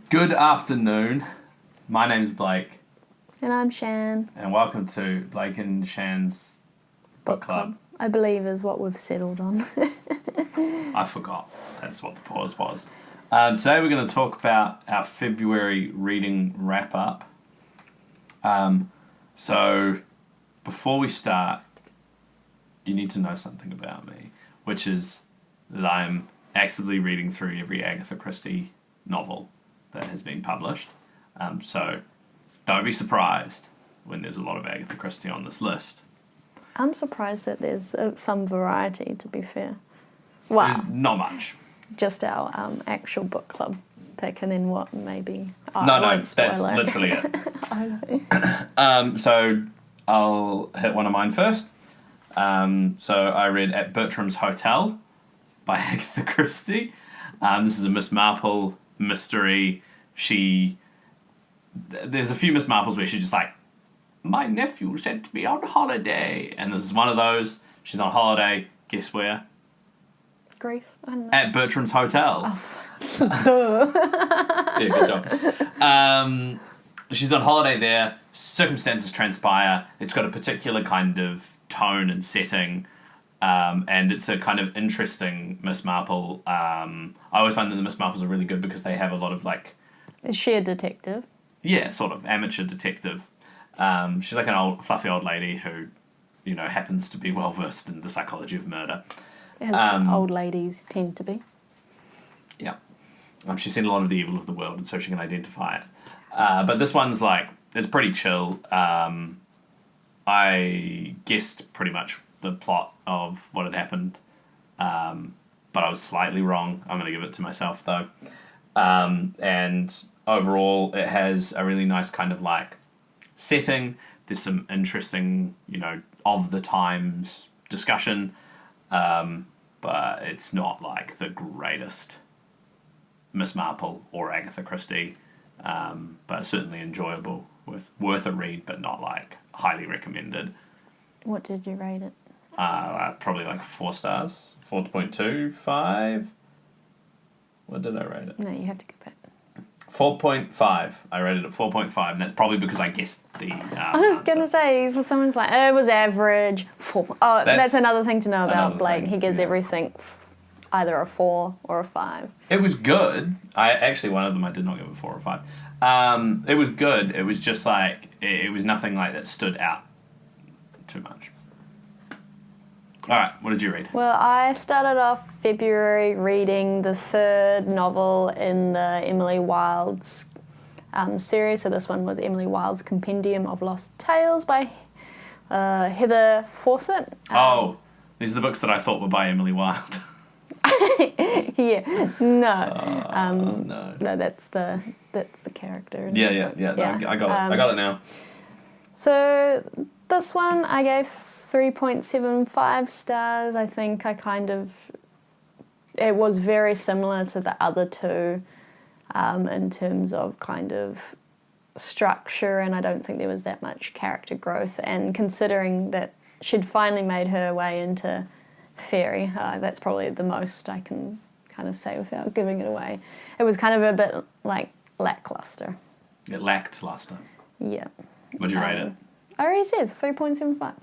Good afternoon. My name's Blake. And I'm Shan. And welcome to Blake and Shan's Book Club. I believe is what we've settled on. I forgot. That's what the pause was. Today we're going to talk about our February reading wrap-up. So before we start, you need to know something about me, which is that I'm actively reading through every Agatha Christie novel that has been published. So don't be surprised when there's a lot of Agatha Christie on this list. I'm surprised that there's some variety, to be fair. Wow. There's not much. Just our actual book club pick, and then what, maybe... No, that's literally it. So I'll hit one of mine first. So I read At Bertram's Hotel by Agatha Christie. This is a Miss Marple mystery. There's a few Miss Marples where she's just like, my nephew sent me on holiday. And this is one of those. She's on holiday. Guess where? Greece? I don't know. At Bertram's Hotel. Duh. Yeah, good job. She's on holiday there. Circumstances transpire. It's got a particular kind of tone and setting. And it's a kind of interesting Miss Marple. I always find that the Miss Marples are really good because they have a lot of like... Is she a detective? Yeah, sort of. Amateur detective. She's like an fluffy old lady who, happens to be well versed in the psychology of murder. As old ladies tend to be. Yeah. She's seen a lot of the evil of the world, and so she can identify it. But this one's like, it's pretty chill. I guessed pretty much the plot of what had happened, but I was slightly wrong. I'm going to give it to myself, though. And overall, it has a really nice kind of like setting. There's some interesting, of the times discussion, but it's not like the greatest Miss Marple or Agatha Christie, but certainly enjoyable, worth a read, but not like highly recommended. What did you rate it? Probably like 4 stars, 4.25. What did I rate it? No, you have to go back. 4.5. I rated it 4.5, and that's probably because I guessed the I was going to say, for someone's like, it was average. 4. Oh, that's another thing to know about Blake. He gives everything either a 4 or a 5. It was good. One of them I did not give a 4 or 5. It was good. It was just like, it was nothing like that stood out too much. All right, what did you read? Well, I started off February reading the 3rd novel in the Emily Wilde's series. So this one was Emily Wilde's Compendium of Lost Tales by Heather Fawcett. These are the books that I thought were by Emily Wilde. Yeah, no. No. No, that's the character. Yeah. I got it now. So this one I gave 3.75 stars. I think it was very similar to the other two in terms of kind of structure, and I don't think there was that much character growth. And considering that she'd finally made her way into fairy, that's probably the most I can kind of say without giving it away. It was kind of a bit like lackluster. It lacked luster. Yeah. What'd you rate it? I already said 3.75.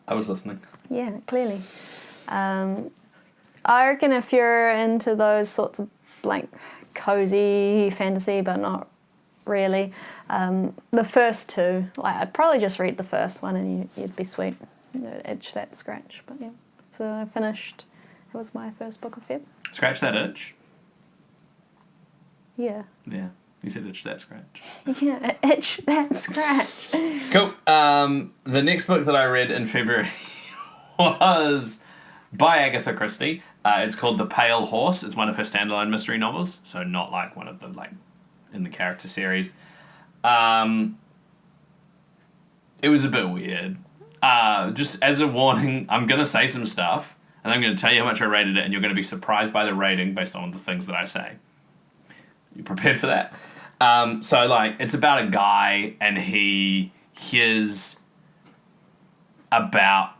I was listening. Yeah, clearly. I reckon if you're into those sorts of like cozy fantasy, but not really, the first two, like I'd probably just read the first one and you'd be sweet. Itch that scratch, but yeah. So I finished. It was my first book of Feb. Scratch that itch? Yeah. Yeah. You said itch that scratch. Yeah, itch that scratch. Cool. The next book that I read in February was by Agatha Christie. It's called The Pale Horse. It's one of her standalone mystery novels, so not like one of the in the character series. It was a bit weird. Just as a warning, I'm going to say some stuff, and I'm going to tell you how much I rated it, and you're going to be surprised by the rating based on the things that I say. You prepared for that? So, it's about a guy, and he hears about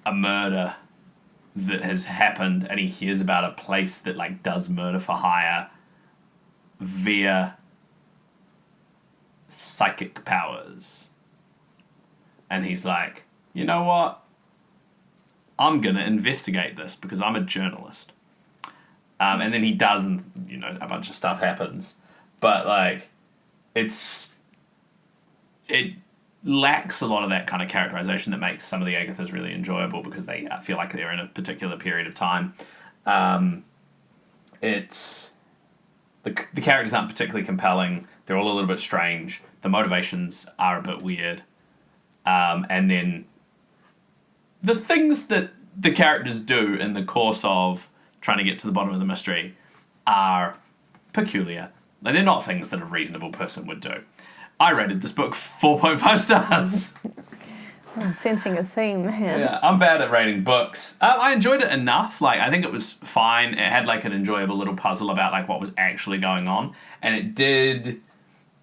a murder that has happened, and he hears about a place that like does murder for hire via psychic powers. And he's like, you know what? I'm going to investigate this because I'm a journalist. And then he does, and, you know, a bunch of stuff happens. But, like, it lacks a lot of that kind of characterization that makes some of the Agathas really enjoyable because they feel like they're in a particular period of time. It's... The characters aren't particularly compelling. They're all a little bit strange. The motivations are a bit weird. And then the things that the characters do in the course of trying to get to the bottom of the mystery are peculiar. Like, they're not things that a reasonable person would do. I rated this book 4.5 stars. I'm sensing a theme here. Yeah, I'm bad at rating books. I enjoyed it enough. Like, I think it was fine. It had, like, an enjoyable little puzzle about, like, what was actually going on. And it did...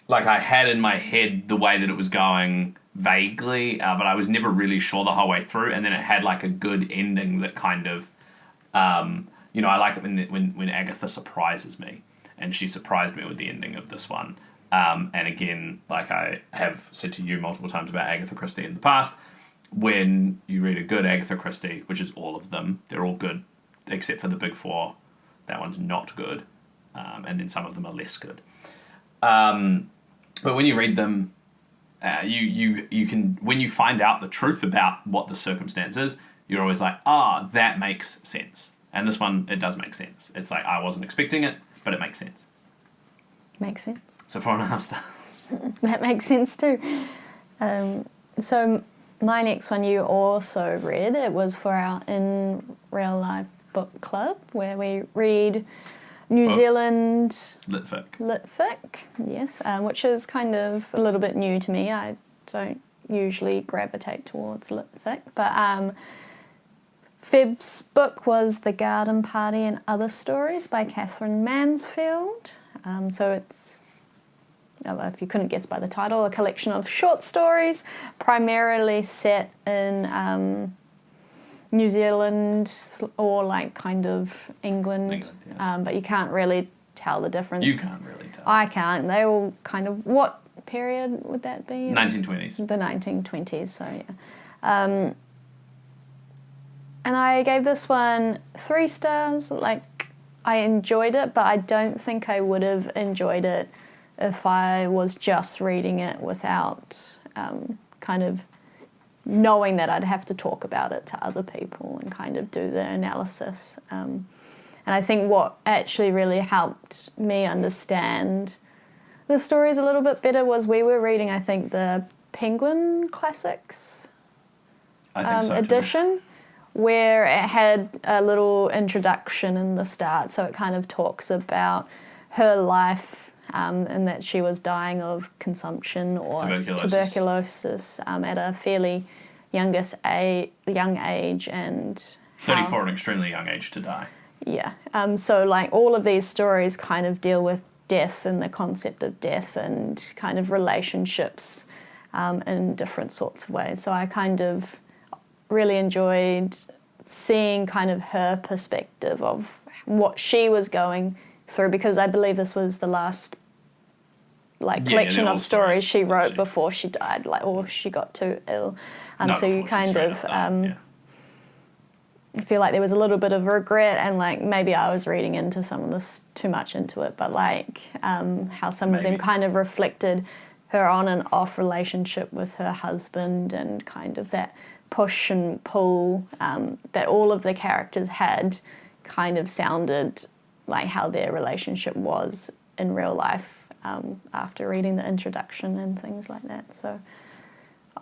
Like, I had in my head the way that it was going vaguely, but I was never really sure the whole way through. And then it had, like, a good ending that kind of... you know, I like it when Agatha surprises me. And she surprised me with the ending of this one. And again, like I have said to you multiple times about Agatha Christie in the past, when you read a good Agatha Christie, which is all of them, they're all good, except for the big four. That one's not good. And then some of them are less good. But when you read them, you can, when you find out the truth about what the circumstance is, you're always like, that makes sense. And this one, it does make sense. It's like, I wasn't expecting it, but it makes sense. Makes sense. So 4.5 stars. That makes sense too. So my next one you also read. It was for our In Real Life book club where we read New Zealand Litfic, yes, which is kind of a little bit new to me. I don't usually gravitate towards Litfic, but Feb's book was The Garden Party and Other Stories by Katherine Mansfield. So it's, if you couldn't guess by the title, a collection of short stories, primarily set in New Zealand or like kind of England, yeah. But you can't really tell the difference. You can't really tell. I can't. They all kind of, what period would that be? 1920s. The 1920s, so yeah. And I gave this one 3 stars. Like, I enjoyed it, but I don't think I would have enjoyed it if I was just reading it without kind of knowing that I'd have to talk about it to other people and kind of do the analysis. And I think what actually really helped me understand the stories a little bit better was we were reading, I think, the Penguin Classics edition, where it had a little introduction in the start, so it kind of talks about her life and that she was dying of consumption or tuberculosis at a fairly young age, and 34, an extremely young age to die. Yeah. So like all of these stories kind of deal with death and the concept of death and kind of relationships in different sorts of ways. So I kind of really enjoyed seeing kind of her perspective of what she was going through, because I believe this was the last collection of stories she wrote before she died, or she got too ill. So you kind of feel like there was a little bit of regret, and like maybe I was reading into some of this too much into it, but like how some of them kind of reflected her on and off relationship with her husband, and kind of that push and pull that all of the characters had kind of sounded like how their relationship was in real life after reading the introduction and things like that. So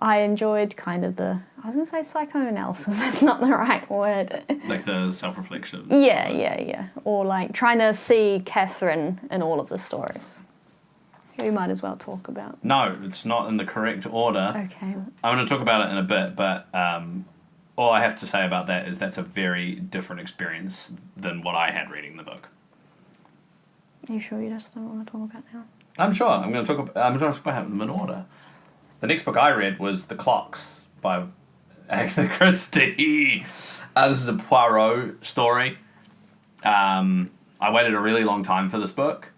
I enjoyed kind of I was going to say psychoanalysis, that's not the right word. Like the self-reflection. Yeah. Or like trying to see Katherine in all of the stories. We might as well talk about. No, it's not in the correct order. Okay. I'm going to talk about it in a bit, but all I have to say about that is that's a very different experience than what I had reading the book. Are you sure you just don't want to talk about it now? I'm sure. I'm going to talk about them in order. The next book I read was The Clocks by Agatha Christie. This is a Poirot story. I waited a really long time for this book,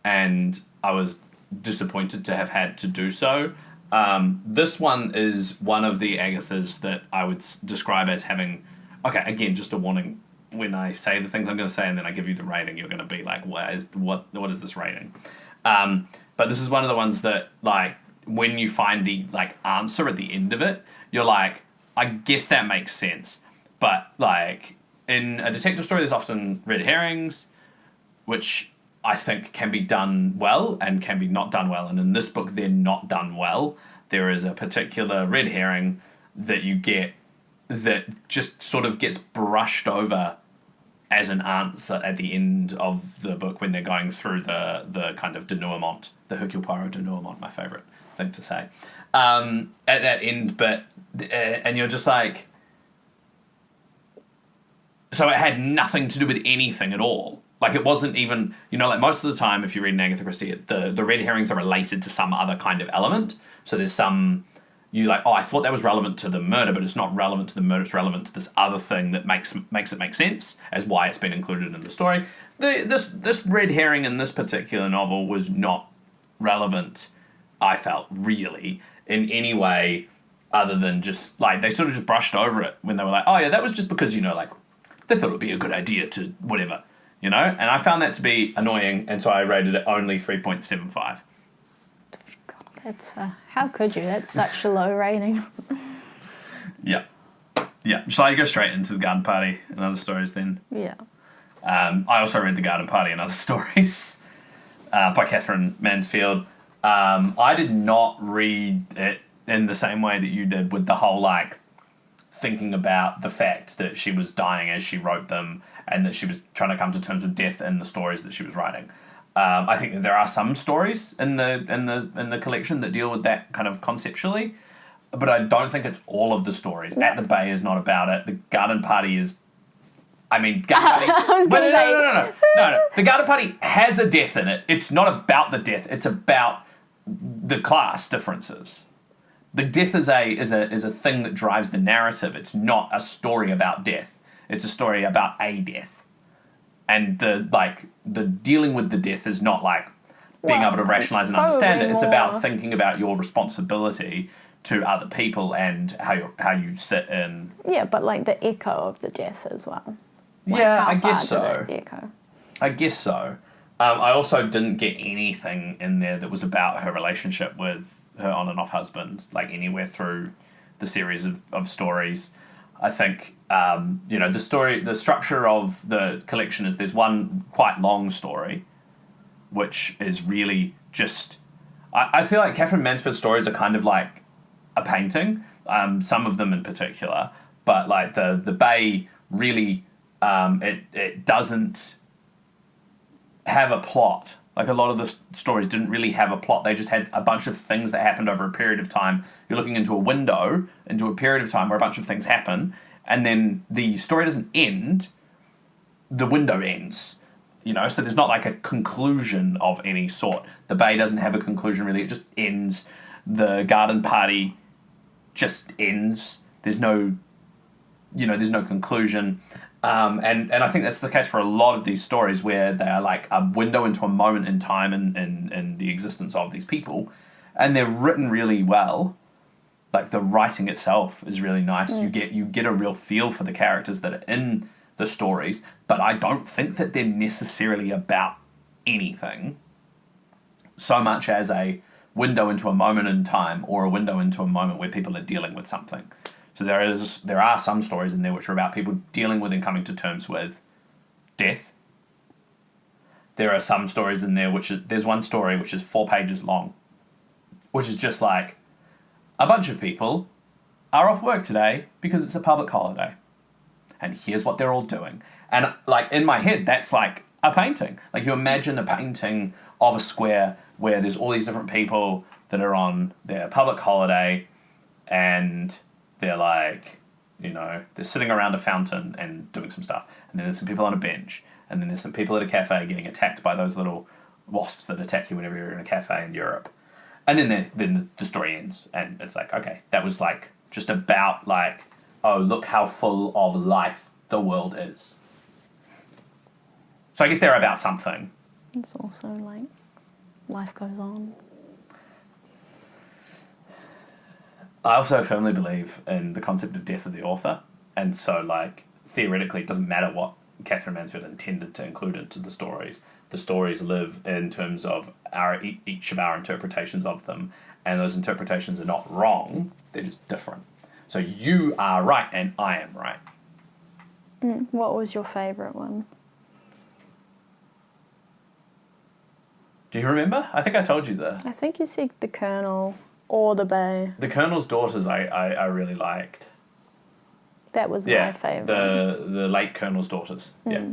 and I was disappointed to have had to do so. This one is one of the Agathas that I would describe as having... Okay, again, just a warning. When I say the things I'm going to say and then I give you the rating, you're going to be like, what is this rating? But this is one of the ones that, like, when you find the, like, answer at the end of it, you're like, I guess that makes sense. But, like, in a detective story, there's often red herrings, which I think can be done well and can be not done well. And in this book, they're not done well. There is a particular red herring that you get that just sort of gets brushed over as an answer at the end of the book when they're going through the kind of denouement, the Hercule Poirot denouement, my favourite thing to say. At that end, but and you're just like... So it had nothing to do with anything at all. Like, it wasn't even... like, most of the time, if you read an Agatha Christie, the red herrings are related to some other kind of element. So there's some... You're like, I thought that was relevant to the murder, but it's not relevant to the murder, it's relevant to this other thing that makes it make sense as why it's been included in the story. This red herring in this particular novel was not relevant, I felt, really, in any way other than just, like, they sort of just brushed over it when they were like, oh yeah, that was just because, like, they thought it would be a good idea to whatever, And I found that to be annoying, and so I rated it only 3.75. That's how could you? That's such a low rating. Yeah. Shall I go straight into the garden party and other stories then? Yeah. I also read the garden party and other stories by Katherine Mansfield. I did not read it in the same way that you did, with the whole thinking about the fact that she was dying as she wrote them and that she was trying to come to terms with death in the stories that she was writing. I think that there are some stories in the collection that deal with that kind of conceptually, but I don't think it's all of the stories. No. At the Bay is not about it. The garden party is... Garden party... I was going to say... No. The garden party has a death in it. It's not about the death. It's about the class differences. The death is a thing that drives the narrative. It's not a story about death. It's a story about a death. And the dealing with the death is not being able to rationalize and understand it. It's about thinking about your responsibility to other people and how you sit in... Yeah, but the echo of the death as well. I guess so. I guess so. I also didn't get anything in there that was about her relationship with her on and off husband, anywhere through the series of stories. I think, the structure of the collection is there's one quite long story, which is really just... I feel like Katherine Mansfield's stories are kind of like a painting, some of them in particular, but the Bay really, it doesn't have a plot. A lot of the stories didn't really have a plot. They just had a bunch of things that happened over a period of time. You're looking into a window, into a period of time where a bunch of things happen, and then the story doesn't end, the window ends. So there's not a conclusion of any sort. The Bay doesn't have a conclusion, really. It just ends. The garden party just ends. There's no conclusion. And I think that's the case for a lot of these stories, where they are a window into a moment in time in the existence of these people, and they're written really well. The writing itself is really nice. Mm. You get a real feel for the characters that are in the stories, but I don't think that they're necessarily about anything so much as a window into a moment in time, or a window into a moment where people are dealing with something. So there are some stories in there which are about people dealing with and coming to terms with death. There are some stories in there there's one story which is 4 pages long, which is just a bunch of people are off work today because it's a public holiday. And here's what they're all doing. And in my head, that's a painting. You imagine a painting of a square where there's all these different people that are on their public holiday, and they're they're sitting around a fountain and doing some stuff. And then there's some people on a bench. And then there's some people at a cafe getting attacked by those little wasps that attack you whenever you're in a cafe in Europe. And then the story ends. And it's okay, that was just about oh, look how full of life the world is. So I guess they're about something. It's also like life goes on. I also firmly believe in the concept of death of the author, and so like theoretically it doesn't matter what Katherine Mansfield intended to include into the stories. The stories live in terms of each of our interpretations of them, and those interpretations are not wrong, they're just different. So you are right and I am right. What was your favourite one? Do you remember? I think I told you the... I think you said the Colonel or the Bay. The Colonel's Daughters I really liked. That was my favourite. The late Colonel's Daughters. Yeah.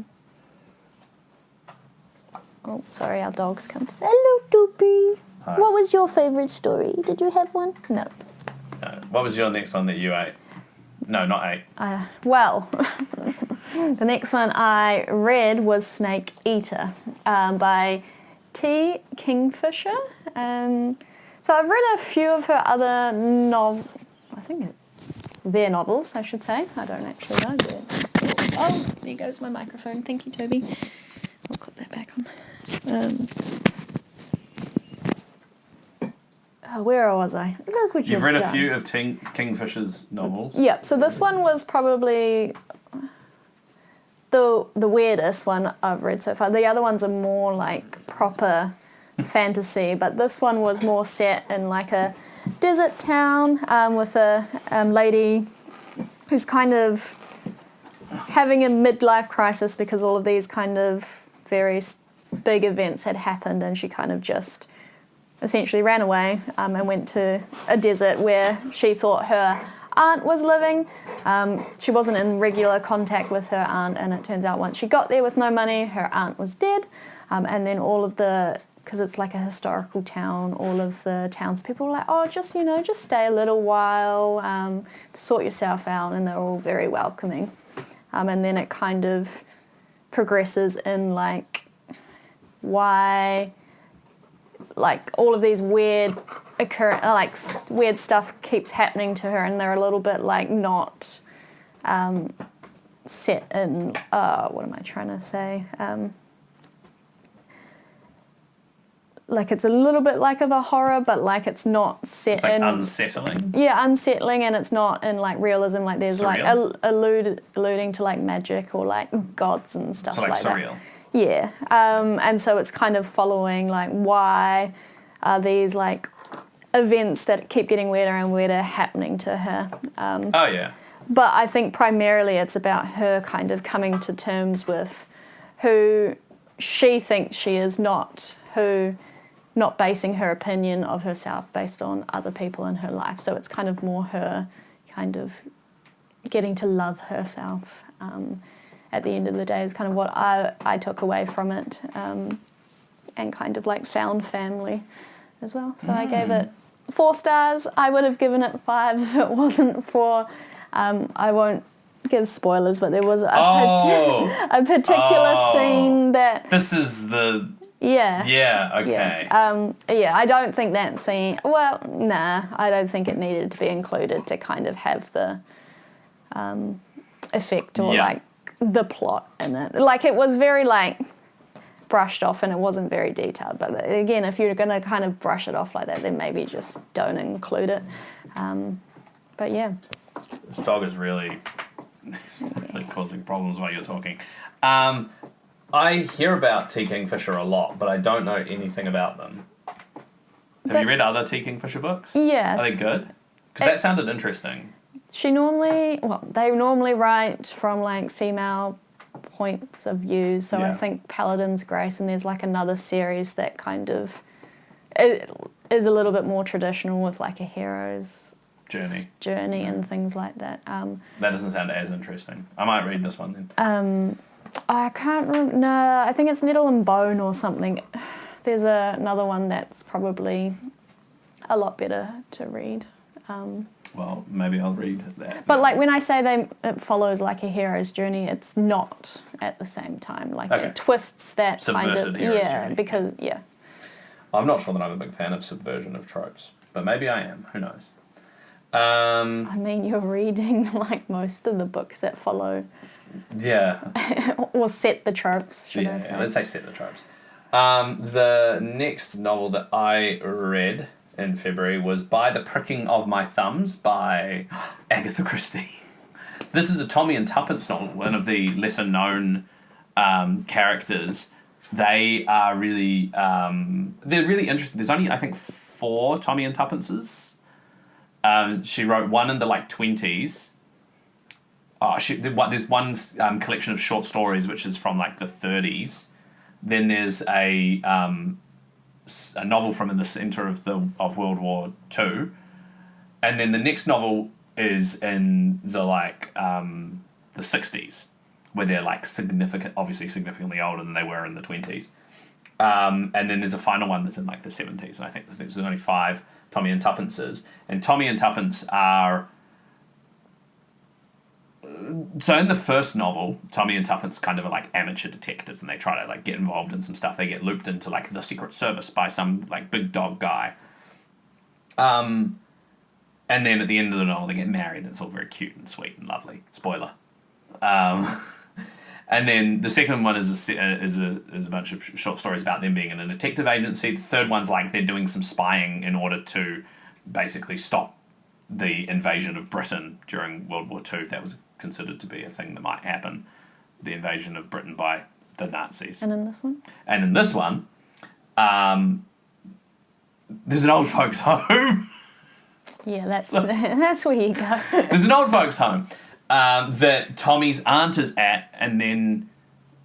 Oh, sorry, our dog's come to say hello, Doopy. Hi. What was your favourite story? Did you have one? No. What was your next one that you ate? No, not ate. Well, the next one I read was Snake Eater by T.Kingfisher. So I've read a few of her other novels. I think it's their novels, I should say. I don't actually know. Oh, there goes my microphone. Thank you, Toby. I'll put that back on. Where was I? Look what you've read a few of Kingfisher's novels. Yep. So this one was probably the weirdest one I've read so far. The other ones are more like proper fantasy, but this one was more set in like a desert town with a lady who's kind of having a midlife crisis because all of these kind of very big events had happened, and she kind of just essentially ran away and went to a desert where she thought her aunt was living. She wasn't in regular contact with her aunt, and it turns out once she got there with no money, her aunt was dead. And then all of the, because it's like a historical town, all of the townspeople were like, oh, just stay a little while to sort yourself out, and they're all very welcoming. And then it kind of progresses in like why like all of these weird weird stuff keeps happening to her, and they're a little bit like not set in what am I trying to say? Like it's a little bit like of a horror, but like it's not set it's like in unsettling. Yeah, unsettling, and it's not in like realism. Like there's surreal. like alluding to like magic or like gods and stuff So like surreal. that. Yeah, and so it's kind of following like why are these like events that keep getting weirder and weirder happening to her. Oh yeah. But I think primarily it's about her kind of coming to terms with who she thinks she is, not basing her opinion of herself based on other people in her life. So it's kind of more her kind of getting to love herself. At the end of the day is kind of what I took away from it, and kind of like found family as well. So I gave it 4 stars. I would have given it 5 if it wasn't for, I won't give spoilers, but there was a particular scene that... This is the... Yeah. Yeah, okay. I don't think that scene... Well, nah, I don't think it needed to be included to kind of have the effect or like the plot in it. Like it was very like brushed off and it wasn't very detailed. But again, if you're going to kind of brush it off like that, then maybe just don't include it. But yeah. This dog is really causing problems while you're talking. I hear about T.Kingfisher a lot, but I don't know anything about them. Have you read other T.Kingfisher books? Yes. Are they good? Because that sounded interesting. They normally write from like female points of view. So I think Paladin's Grace, and there's like another series that kind of is a little bit more traditional with like a hero's journey and things like that. That doesn't sound as interesting. I might read this one then. I can't remember. No, I think it's Nettle and Bone or something. There's another one that's probably a lot better to read. Well, maybe I'll read that. But like when I say it follows like a hero's journey, it's not at the same time. Like it twists that subverted kind of hero's journey. Because I'm not sure that I'm a big fan of subversion of tropes, but maybe I am. Who knows? I mean, you're reading like most of the books that follow. Yeah. Or set the tropes, should I say. Yeah, let's say set the tropes. The next novel that I read in February was By the Pricking of My Thumbs by Agatha Christie. This is a Tommy and Tuppence novel, one of the lesser known characters. They are really, they're really interesting. There's only, I think, 4 Tommy and Tuppences. She wrote one in the 20s. There's one collection of short stories which is from the 30s. Then there's a novel from in the centre of World War II, and then the next novel is in the 60s, where they're obviously significantly older than they were in the 20s. And then there's a final one that's in the 70s, and I think there's only 5 Tommy and Tuppences, and Tommy and Tuppence are. So in the first novel, Tommy and Tuppence kind of are amateur detectives, and they try to get involved in some stuff. They get looped into the Secret Service by some big dog guy. And then at the end of the novel, they get married, and it's all very cute and sweet and lovely. Spoiler. And then the second one is a bunch of short stories about them being in a detective agency. The third one's they're doing some spying in order to basically stop the invasion of Britain during World War II. That was considered to be a thing that might happen, the invasion of Britain by the Nazis. And in this one? And in this one, there's an old folks' home. Yeah, that's where you go. There's an old folks' home that Tommy's aunt is at, and then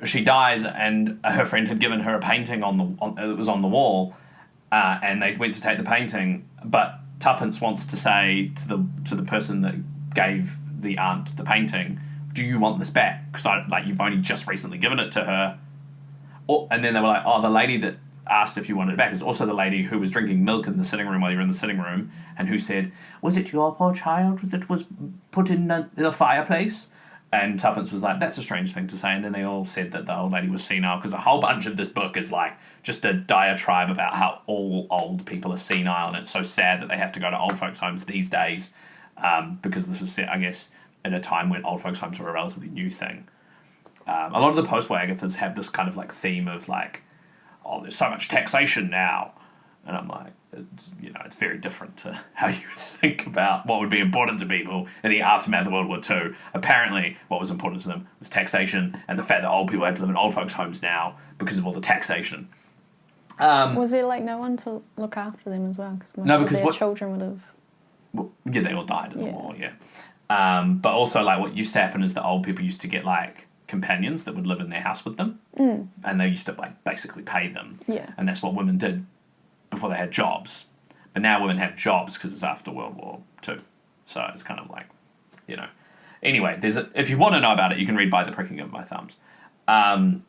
she dies, and her friend had given her a painting it was on the wall, and they went to take the painting, but Tuppence wants to say to the person that gave the aunt the painting, do you want this back? Because you've only just recently given it to her. And then they were like, oh, the lady that asked if you wanted it back is also the lady who was drinking milk in the sitting room while you were in the sitting room, and who said, was it your poor child that was put in the fireplace? And Tuppence was like, that's a strange thing to say. And then they all said that the old lady was senile, because a whole bunch of this book is just a diatribe about how all old people are senile, and it's so sad that they have to go to old folks' homes these days, because this is set, I guess, at a time when old folks' homes were a relatively new thing. A lot of the post-war Agathas have this kind of theme of oh, there's so much taxation now, and I'm like, it's very different to how you think about what would be important to people in the aftermath of World War II. Apparently, what was important to them was taxation and the fact that old people had to live in old folks' homes now because of all the taxation. Was there no one to look after them as well? Because most of their children would have. Well, yeah, they all died in the war. Yeah, but also what used to happen is that old people used to get companions that would live in their house with them, and they used to basically pay them. Yeah, and that's what women did before they had jobs. But now women have jobs because it's after World War II, so it's kind of Anyway, if you want to know about it, you can read By the Pricking of My Thumbs. And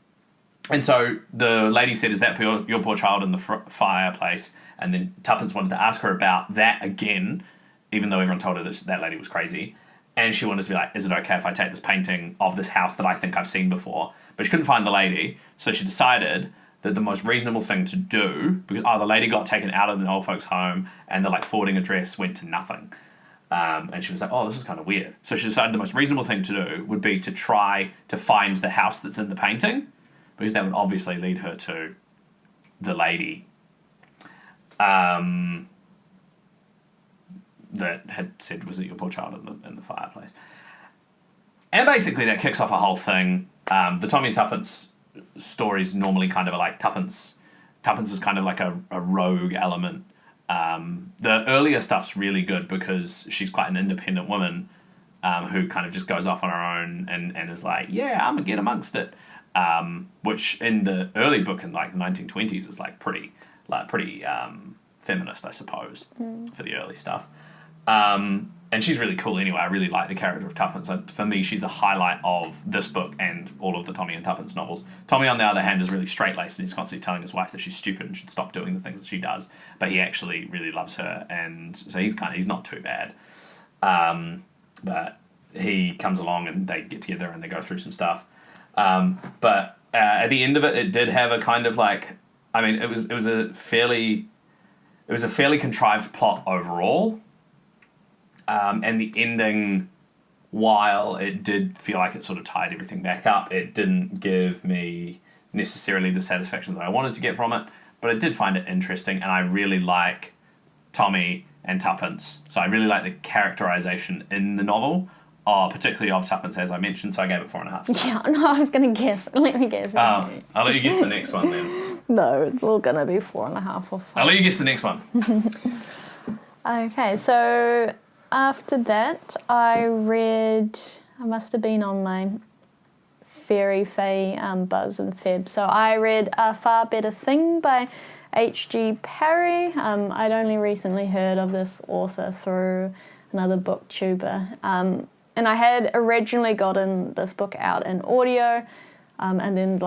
so the lady said, is that your poor child in the fireplace? And then Tuppence wanted to ask her about that again, even though everyone told her that lady was crazy. And she wanted to be is it okay if I take this painting of this house that I think I've seen before? But she couldn't find the lady, so she decided that the most reasonable thing to do, because the lady got taken out of the old folks' home, and the forwarding address went to nothing. And she was like, oh, this is kind of weird. So she decided the most reasonable thing to do would be to try to find the house that's in the painting, because that would obviously lead her to the lady that had said, was it your poor child in the fireplace? And basically that kicks off a whole thing. The Tommy and Tuppence stories normally kind of are Tuppence is kind of a rogue element. The earlier stuff's really good because she's quite an independent woman who kind of just goes off on her own and is yeah, I'm gonna get amongst it. Which in the early book in 1920s is pretty feminist, I suppose, for the early stuff. And she's really cool anyway. I really like the character of Tuppence. For me, she's the highlight of this book and all of the Tommy and Tuppence novels. Tommy, on the other hand, is really straight-laced, and he's constantly telling his wife that she's stupid and should stop doing the things that she does. But he actually really loves her, and so he's not too bad. But he comes along and they get together and they go through some stuff. But at the end of it, it did have a kind of it was a fairly contrived plot overall. And the ending, while it did feel like it sort of tied everything back up, it didn't give me necessarily the satisfaction that I wanted to get from it, but I did find it interesting, and I really like Tommy and Tuppence. So I really like the characterization in the novel, particularly of Tuppence, as I mentioned, so I gave it 4.5 stars. Yeah, no, I was going to guess. Let me guess. Oh, I'll let you guess the next one then. No, it's all going to be 4.5 or 5. I'll let you guess the next one. Okay, so after that, I must have been on my fairy fae buzz and feb. So I read A Far Better Thing by H.G.Parry. I'd only recently heard of this author through another booktuber. And I had originally gotten this book out in audio, and then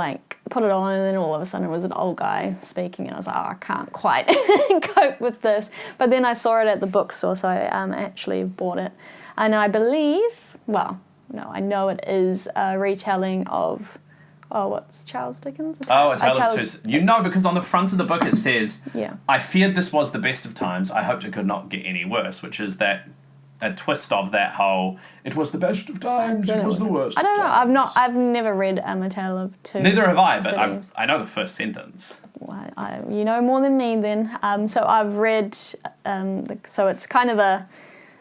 put it on, and then all of a sudden it was an old guy speaking, and I was like, oh, I can't quite cope with this. But then I saw it at the bookstore, so I actually bought it. And I believe, I know it is a retelling of, what's Charles Dickens? A Tale of Two. You know, because on the front of the book it says, yeah. I feared this was the best of times, I hoped it could not get any worse, which is that a twist of that whole, it was the best of times, it was the worst. I don't know, I've never read A Tale of Two Neither have I, but Cities. I know the first sentence. Well, you know more than me then. So I've read, so it's kind of a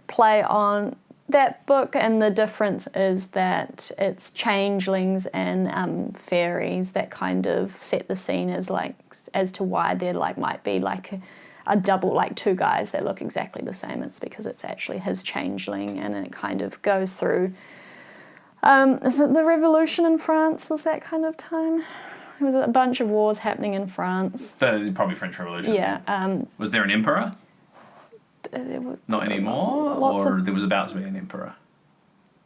play on that book, and the difference is that it's changelings and fairies that kind of set the scene as to why there might be a double, two guys that look exactly the same. It's because it's actually his changeling, and it kind of goes through, is it the revolution in France? Was that kind of time? There was a bunch of wars happening in France. Probably French Revolution. Yeah. Was there an emperor? There was Not anymore? There was about to be an emperor?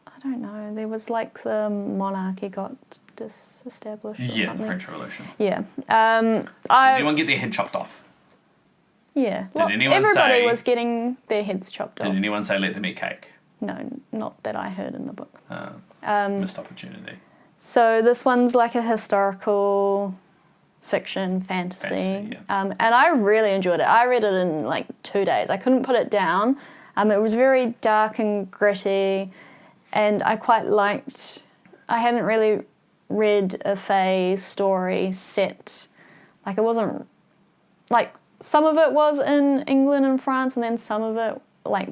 I don't know. There was the monarchy got disestablished or Yeah, something. the French Revolution. Yeah. Did anyone get their head chopped off? Yeah. Everybody was getting their heads chopped off. Did anyone say let them eat cake? No, not that I heard in the book. Missed opportunity. So this one's a historical fiction, fantasy. Yeah. And I really enjoyed it. I read it in 2 days. I couldn't put it down. It was very dark and gritty, and I quite liked... I hadn't really read a fae story set... it wasn't... some of it was in England and France, and then some of it,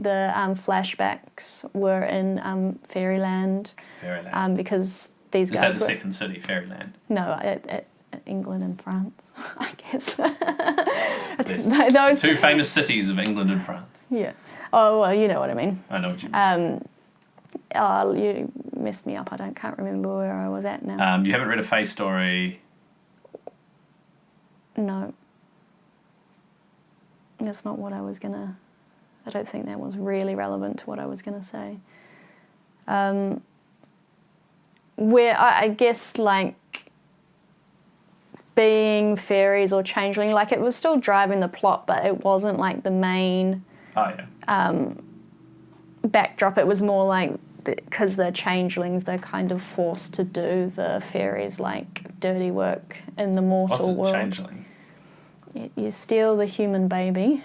the flashbacks were in Fairyland. Fairyland. Because these Is guys that the second city, Fairyland? No, England and France, I guess. Those two famous cities of England and France. Yeah. Oh, well, you know what I mean. I know what you mean. You messed me up. I can't remember where I was at now. You haven't read a fae story? No. That's not what I was going to... I don't think that was really relevant to what I was going to say. Where I guess, being fairies or changeling, it was still driving the plot, but it wasn't, the main... Oh, yeah. Backdrop. It was more because they're changelings, they're kind of forced to do the fairies, dirty work in the mortal world. What's a changeling? You steal the human baby,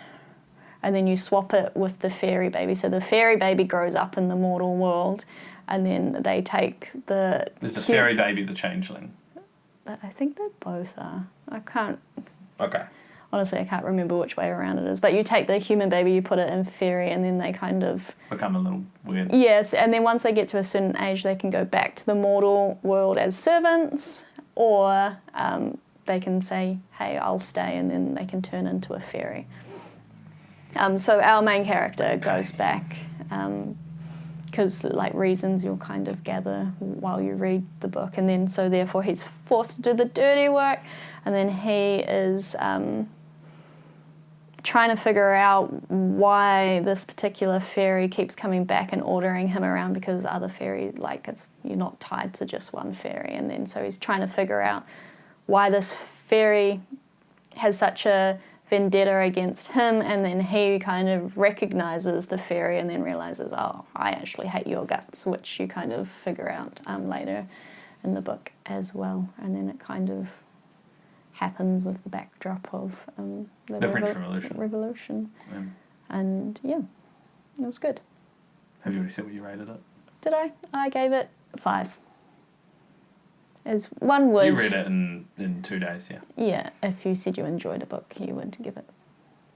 and then you swap it with the fairy baby. So the fairy baby grows up in the mortal world, and then they take the... Is the fairy baby the changeling? I think they both are. I can't... Okay. Honestly, I can't remember which way around it is. But you take the human baby, you put it in fairy, and then they kind of... Become a little weird. Yes, and then once they get to a certain age, they can go back to the mortal world as servants, or... they can say, hey, I'll stay, and then they can turn into a fairy. So our main character goes back, because reasons you'll kind of gather while you read the book, and then so therefore he's forced to do the dirty work, and then he is trying to figure out why this particular fairy keeps coming back and ordering him around, because other fairy, you're not tied to just one fairy, and then so he's trying to figure out why this fairy has such a vendetta against him, and then he kind of recognises the fairy and then realises, oh, I actually hate your guts, which you kind of figure out later in the book as well. And then it kind of happens with the backdrop of the French Revolution. And yeah, it was good. Have you already said what you rated it? Did I? I gave it 5. As one would. You read it in 2 days, yeah. Yeah, if you said you enjoyed a book, you would give it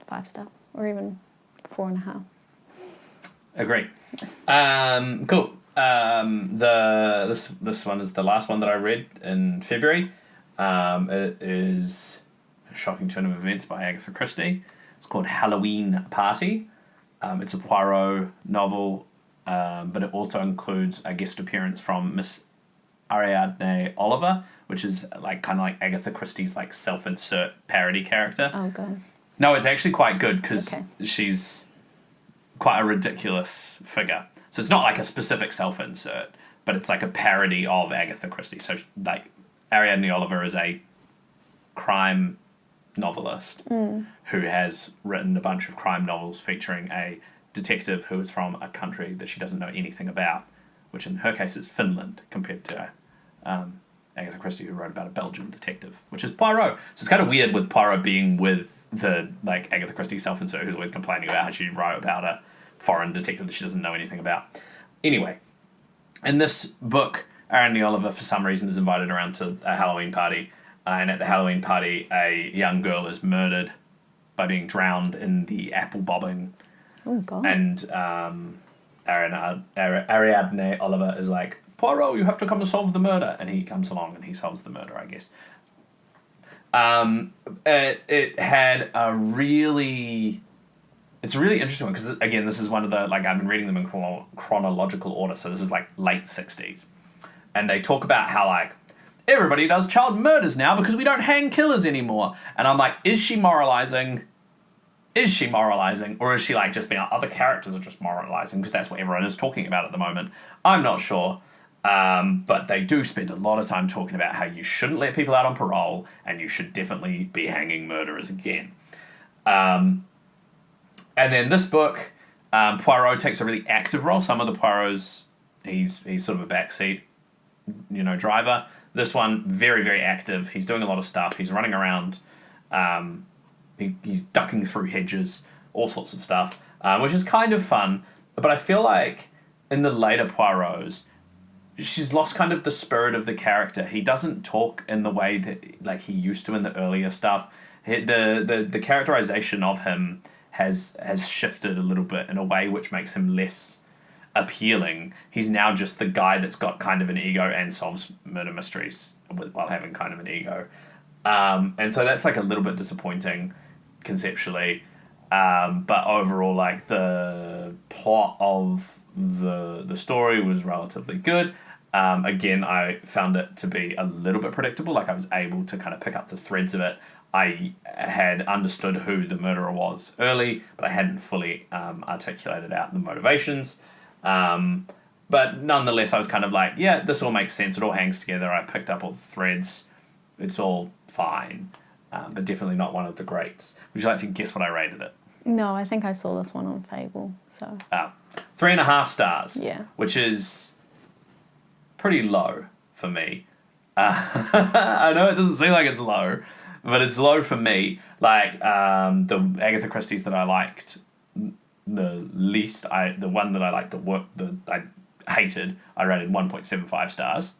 5 stars, or even 4.5. Agree. Cool. This one is the last one that I read in February. It is a shocking turn of events by Agatha Christie. It's called Halloween Party. It's a Poirot novel, but it also includes a guest appearance from Miss Ariadne Oliver, which is kind of like Agatha Christie's self-insert parody character. Oh, God. No, it's actually quite good because she's quite a ridiculous figure. So it's not like a specific self-insert, but it's like a parody of Agatha Christie. So Ariadne Oliver is a crime novelist who has written a bunch of crime novels featuring a detective who is from a country that she doesn't know anything about, which in her case is Finland, compared to Agatha Christie, who wrote about a Belgian detective, which is Poirot. So it's kind of weird with Poirot being with the Agatha Christie self-insert who's always complaining about how she wrote about a foreign detective that she doesn't know anything about. Anyway, in this book, Ariadne Oliver, for some reason, is invited around to a Halloween party, and at the Halloween party, a young girl is murdered by being drowned in the apple bobbing. Oh, God. And Ariadne Oliver is like, Poirot, you have to come and solve the murder. And he comes along and he solves the murder, I guess. It had a really... It's a really interesting one because, again, this is one of the... I've been reading them in chronological order, so this is, late 60s. And they talk about how, everybody does child murders now because we don't hang killers anymore. And I'm like, is she moralizing? Is she moralizing? Or is she, just being other characters are just moralizing because that's what everyone is talking about at the moment? I'm not sure. But they do spend a lot of time talking about how you shouldn't let people out on parole and you should definitely be hanging murderers again. And then this book, Poirot takes a really active role. Some of the Poirots, he's sort of a backseat, driver. This one, very, very active. He's doing a lot of stuff. He's running around. He's ducking through hedges, all sorts of stuff, which is kind of fun. But I feel like in the later Poirots, she's lost kind of the spirit of the character. He doesn't talk in the way that he used to in the earlier stuff. The characterization of him has shifted a little bit in a way which makes him less appealing. He's now just the guy that's got kind of an ego and solves murder mysteries while having kind of an ego. And so that's a little bit disappointing conceptually. But overall, the plot of the story was relatively good. Again, I found it to be a little bit predictable. I was able to kind of pick up the threads of it. I had understood who the murderer was early, but I hadn't fully articulated out the motivations. But nonetheless, I was kind of yeah, this all makes sense. It all hangs together. I picked up all the threads. It's all fine, but definitely not one of the greats. Would you like to guess what I rated it? No, I think I saw this one on Fable, so... 3.5 stars. Yeah. Which is pretty low for me. I know it doesn't seem like it's low, but it's low for me. The Agatha Christie's that I liked the least, the one that I liked that I hated, I rated 1.75 stars,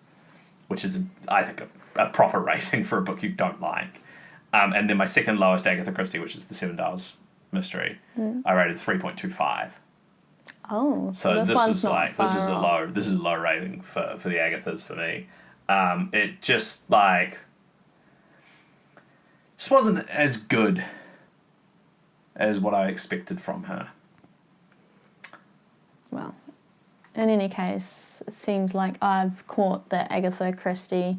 which is, I think, a proper rating for a book you don't like. And then my second lowest Agatha Christie, which is the 7 Dials Mystery, I rated 3.25. Oh, so this is not far this is off. This is a low rating for the Agathas for me. It just just wasn't as good as what I expected from her. Well, in any case, it seems like I've caught the Agatha Christie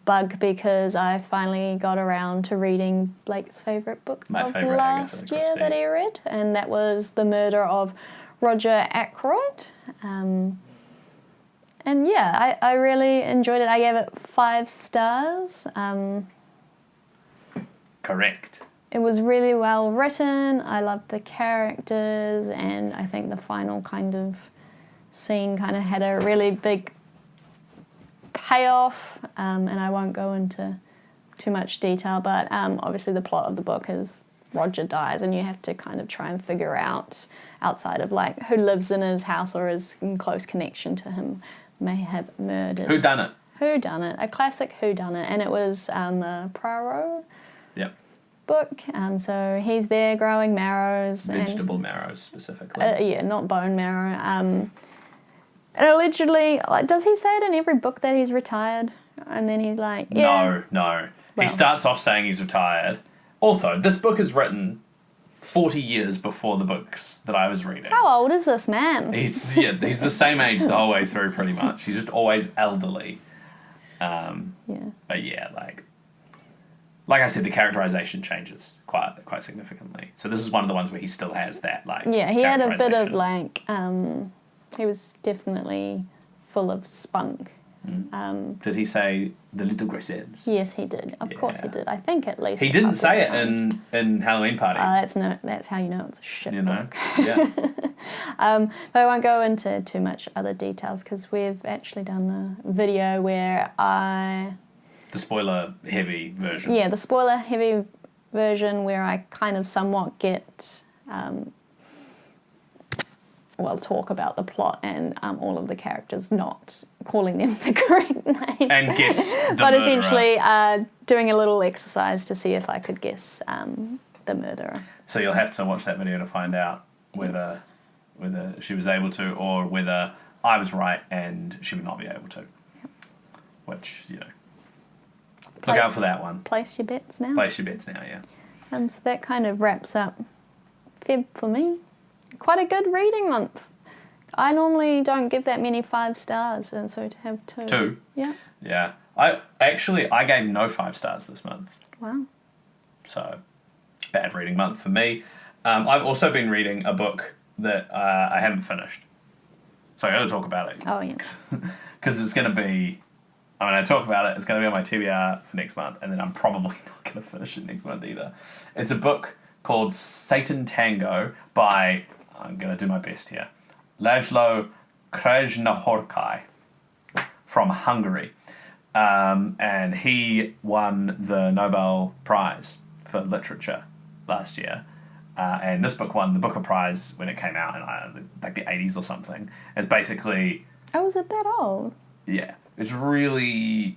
bug because I finally got around to reading Blake's favourite book of last year that he read, and that was The Murder of Roger Ackroyd. And yeah, I really enjoyed it. I gave it 5 stars. Correct. It was really well written. I loved the characters, and I think the final kind of scene kind of had a really big payoff, and I won't go into too much detail, but obviously the plot of the book is Roger dies, and you have to kind of try and figure out, outside of like who lives in his house or is in close connection to him, may have murdered. Who done it? Who done it? A classic Who Done It, and it was a Poirot Yep. book. So he's there growing marrows. Vegetable marrows specifically. Yeah, not bone marrow. And allegedly, like, does he say it in every book that he's retired? And then he's like, yeah. No. Well. He starts off saying he's retired. Also, this book is written 40 years before the books that I was reading. How old is this man? He's the same age the whole way through, pretty much. He's just always elderly. Yeah. But yeah, like I said, the characterization changes quite significantly. So this is one of the ones where he still has that, like, yeah, he had a bit of, characterization. he was definitely full of spunk. Did he say the little Griselles? Yes, he did. Of course he did. I think at least he a didn't couple say of it times. in Halloween Party. That's how you know it's a shit You know, book. yeah. But I won't go into too much other details because we've actually done a video where The spoiler-heavy version. Yeah, the spoiler-heavy version where I kind of somewhat get, talk about the plot and all of the characters, not calling them the correct names. And guess the but murderer. essentially doing a little exercise to see if I could guess the murderer. So you'll have to watch that video to find out whether Yes. whether she was able to or whether I was right and she would not be able to. Which, you know. Look out for that one. Place your bets now. Place your bets now, yeah. So that kind of wraps up Feb for me. Quite a good reading month. I normally don't give that many 5 stars, and so to have 2. 2? Yeah. Yeah. I gave no 5 stars this month. Wow. So, bad reading month for me. I've also been reading a book that I haven't finished. So I got to talk about it. Oh, yes. Because it's going to be... I mean, I talk about it. It's going to be on my TBR for next month, and then I'm probably not going to finish it next month either. It's a book called Satantango by... I'm going to do my best here. Laszlo Krasznahorkai from Hungary. And he won the Nobel Prize for Literature last year. And this book won the Booker Prize when it came out in like the 80s or something. It's basically... Oh, is it that old? Yeah. It's really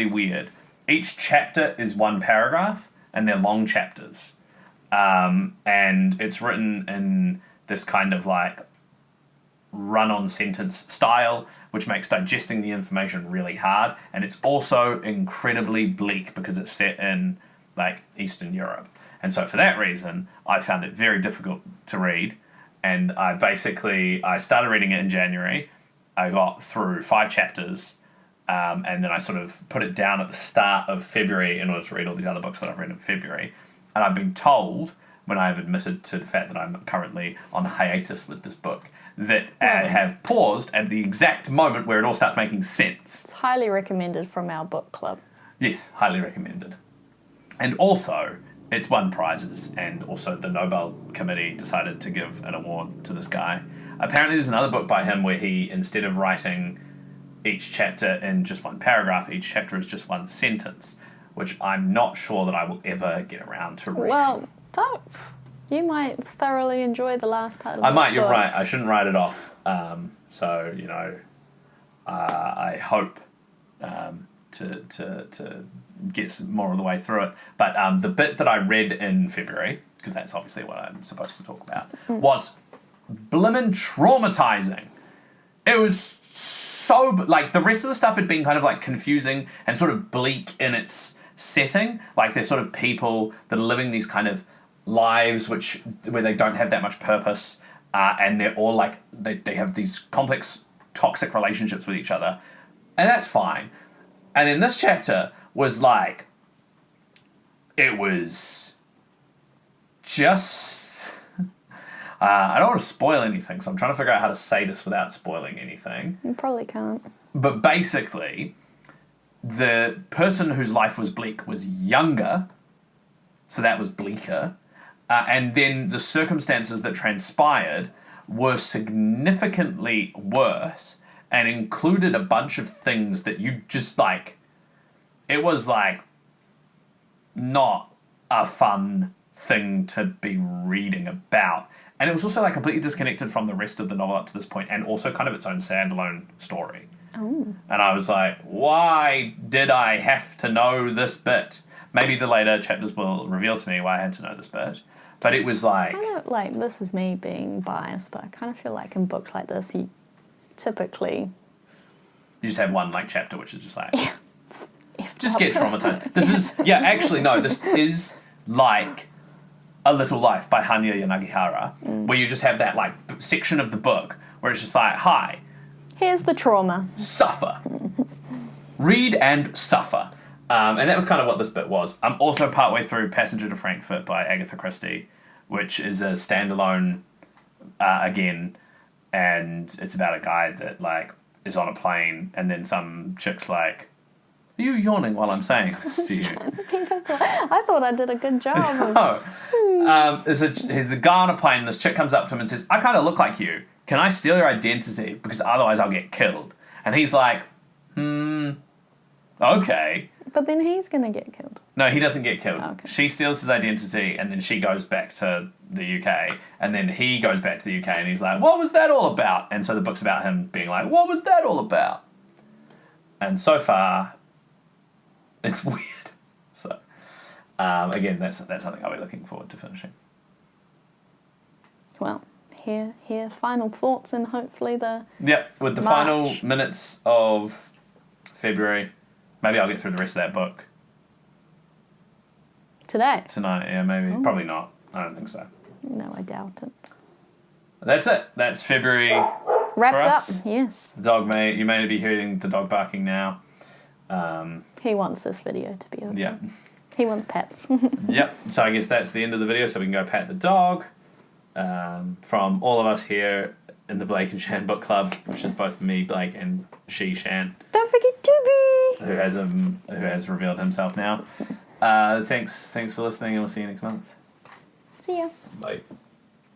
weird. Each chapter is one paragraph, and they're long chapters. And it's written in this kind of like run-on sentence style, which makes digesting the information really hard. And it's also incredibly bleak because it's set in like Eastern Europe. And so for that reason, I found it very difficult to read. And I started reading it in January. I got through 5 chapters. And then I sort of put it down at the start of February in order to read all these other books that I've read in February. And I've been told, when I've admitted to the fact that I'm currently on hiatus with this book, that I have paused at the exact moment where it all starts making sense. It's highly recommended from our book club. Yes, highly recommended. And also, it's won prizes, and also the Nobel Committee decided to give an award to this guy. Apparently there's another book by him where he, instead of writing each chapter in just one paragraph, each chapter is just one sentence, which I'm not sure that I will ever get around to reading. Well, don't. You might thoroughly enjoy the last part of I this might, you're book. right, I shouldn't write it off. So, you know, I hope to get some more of the way through it. But the bit that I read in February, because that's obviously what I'm supposed to talk about, was blimmin' traumatizing. It was so... Like, the rest of the stuff had been kind of, like, confusing and sort of bleak in its setting. Like, they're sort of people that are living these kind of lives where they don't have that much purpose, and they're all, like... They have these complex, toxic relationships with each other. And that's fine. And then this chapter was, like... It was just... I don't want to spoil anything, so I'm trying to figure out how to say this without spoiling anything. You probably can't. But basically, the person whose life was bleak was younger, so that was bleaker. And then the circumstances that transpired were significantly worse and included a bunch of things that you just, like... It was, like, not a fun thing to be reading about. And it was also like completely disconnected from the rest of the novel up to this point, and also kind of its own standalone story. Oh. And I was like, why did I have to know this bit? Maybe the later chapters will reveal to me why I had to know this bit. But it was like... Kind of like, this is me being biased, but I kind of feel like in books like this, you typically... You just have one like chapter which is just like... Yeah. Just get traumatized. This is... Yeah, actually, no, this is like A Little Life by Hanya Yanagihara, where you just have that like section of the book where it's just like, hi, here's the trauma. Suffer. Read and suffer. And that was kind of what this bit was. I'm also partway through Passenger to Frankfurt by Agatha Christie, which is a standalone again, and it's about a guy that like is on a plane, and then some chick's like, are you yawning while I'm saying this to you? I thought I did a good job. No. There's a guy on a plane, and this chick comes up to him and says, I kind of look like you. Can I steal your identity? Because otherwise I'll get killed. And he's like, okay. But then he's going to get killed. No, he doesn't get killed. Oh, okay. She steals his identity, and then she goes back to the UK, and then he goes back to the UK, and he's like, what was that all about? And so the book's about him being like, what was that all about? And so far, it's weird. So, again, that's something I'll be looking forward to finishing. Well, here, final thoughts, and hopefully Yep, with the March. final minutes of February. Maybe I'll get through the rest of that book today. tonight. Yeah, maybe. Oh. Probably not. I don't think so. No, I doubt it. That's it. That's February. Wrapped for up, us. yes. The dog you may be hearing the dog barking now. He wants this video to be over. Yeah. He wants pets. Yep. So I guess that's the end of the video, so we can go pat the dog. From all of us here in the Blake and Shan Book Club, which is both me, Blake, and she, Shan. Don't forget Toby! Who has revealed himself now. Thanks for listening, and we'll see you next month. See ya. Bye.